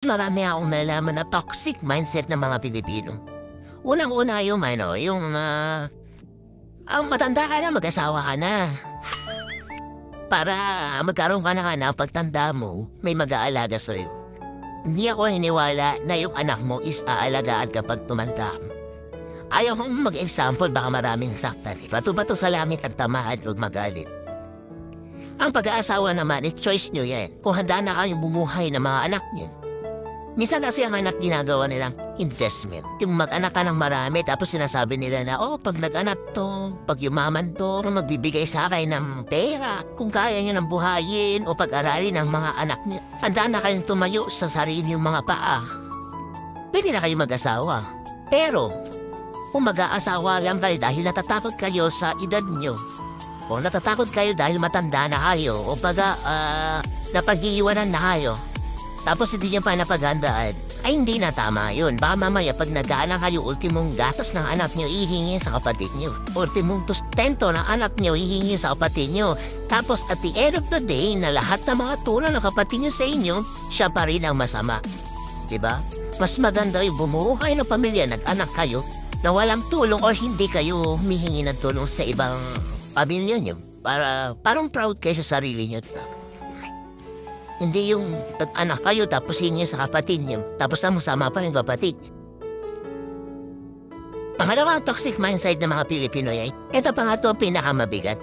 Marami akong nalaman na toxic mindset ng mga Pilipino. Unang-una ang matanda ka na, mag-asawa ka na. Para magkaroon ka na ng pagtanda mo, may mag-aalaga sa'yo. Hindi ako hiniwala na yung anak mo is aalagaan kapag tumanda. Ayaw kong mag-example, baka maraming saktan. Bato-bato sa langit at tamaan o magalit. Ang pag-aasawa naman, choice nyo yan. Kung handa na kayong bumuhay ng mga anak nyo. Minsan kasi ang anak ginagawa nilang investment. Yung mag-anak ka ng marami tapos sinasabi nila na, pag nag-anak to, pag yumaman to, magbibigay sa akin ng pera. Kung kaya nyo nang buhayin o pag-aralin ng mga anak nyo, handa na kayong tumayo sa sarili yung mga paa. Pwede na kayong mag-asawa. Pero, kung mag-aasawa lang kayo dahil natatakot kayo sa edad nyo, o natatakot kayo dahil matanda na kayo, o napag-iiwanan na kayo, tapos hindi niyo pa napaghandaan, ay hindi na tama yun. Baka mamaya pag nagkaanak kayo, ultimong gatas ng anak niyo ihingi sa kapatid niyo. Ultimong sustento ng anak niyo ihingi sa kapatid niyo. Tapos at the end of the day, na lahat ng mga tulong ng kapatid niyo sa inyo, siya pa rin ang masama. Diba? Mas maganda yung bumuo kayo ng pamilya, nag-anak kayo, na walang tulong or hindi kayo humihingi ng tulong sa ibang pamilya niyo. Parang proud kayo sa sarili niyo. Hindi yung anak kayo tapos hingi sa kapatid niyo. Tapos sama pa rin kapatid. Pangalawang toxic mindset ng mga Pilipino ay, ito pa nga ito ang pinakamabigat.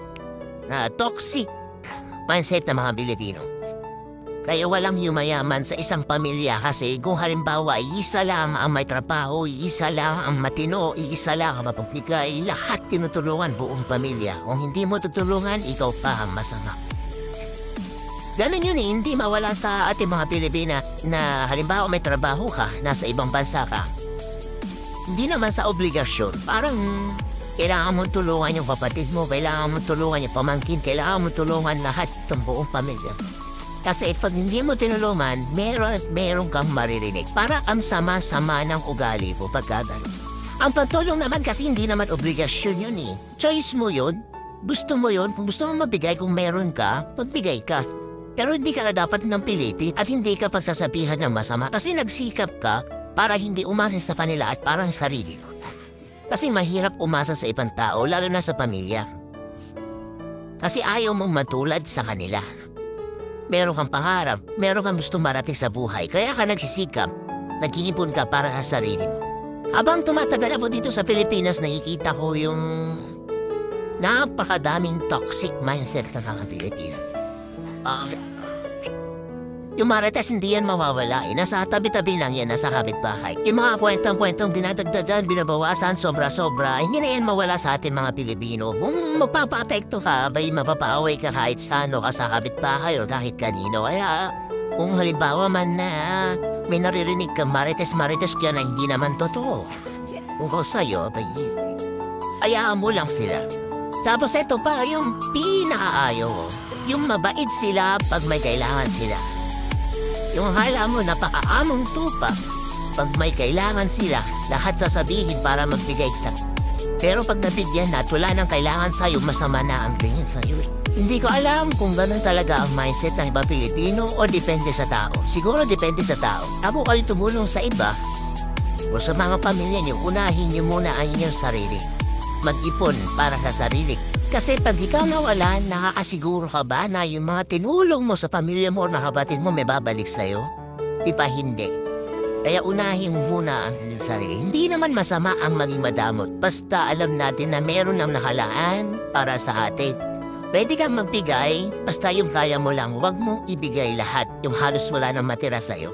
Toxic mindset ng mga Pilipino. Kaya walang yumayaman sa isang pamilya kasi kung halimbawa isa lang ang may trabaho, isa lang ang matino, isa lang ang mapagbigay, lahat tinutulungan buong pamilya. Kung hindi mo tutulungan, ikaw pa ang masama. Ganun yun hindi mawala sa ating mga Pilipina na halimbawa may trabaho ka, nasa ibang bansa ka. Hindi naman sa obligasyon, parang kailangan mong tulungan yung kapatid mo, kailangan mong tulungan yung pamangkin, kailangan mong tulungan lahat itong buong pamilya. Kasi pag hindi mo tinulungan, meron kang maririnig. Para ang sama-sama ng ugali mo pagkagano. Ang pagtulong naman kasi hindi naman obligasyon yun Choice mo yun, gusto mo yun, kung gusto mo mabigay kung meron ka, magbigay ka. Pero hindi ka na dapat nang pilitin at hindi ka pagsasabihan ng masama kasi nagsikap ka para hindi umasa sa kanila at parang sarili mo. Kasi mahirap umasa sa ibang tao, lalo na sa pamilya. Kasi ayaw mong matulad sa kanila. Meron kang pangarap, meron kang gustong marating sa buhay, kaya ka nagsisikap, nag-iipon ka para sa sarili mo. Habang tumatagal ako dito sa Pilipinas, nakikita ko yung napakadaming toxic mindset ng mga Pilipino. Yung marites hindi yan mawawala nasa tabi-tabi lang yan, nasa kapitbahay. Yung mga kwentang-kwentang dinadagdagan, binabawasan, sobra-sobra, hindi na yan mawala sa atin mga Pilipino. Kung magpapa-apekto ka, bay mapapaaway ka kahit sano ka sa kapitbahay o kahit kanino. Kaya kung halimbawa man na may naririnig kang marites-marites ka na hindi naman totoo. Kung ko sa'yo, bay, ayaan mo lang sila. Tapos ito pa, yung pinakaayaw ko. Yung mabait sila pag may kailangan sila. Yung akala mo napakaamong tupa, pag may kailangan sila, lahat sasabihin para magbigay ka. Pero pag nabigyan na at wala nang kailangan sa'yo, masama na ang tingin sa'yo. Hindi ko alam kung ganun talaga ang mindset ng iba Pilipino o depende sa tao. Siguro depende sa tao. Ako kayo tumulong sa iba o sa mga pamilya niyo, unahin niyo muna ang inyong sarili. Mag-ipon para sa sarili. Kasi pag ikaw nawala, nakakasiguro ka ba na yung mga tinulong mo sa pamilya mo o na kapatid mo may babalik sa'yo? Di pa hindi. Kaya unahin mo muna ang inyong sarili. Hindi naman masama ang maging madamot. Basta alam natin na meron ng nakalaan para sa atin. Pwede kang magbigay, basta yung kaya mo lang, huwag mong ibigay lahat. Yung halos wala nang matira sa'yo.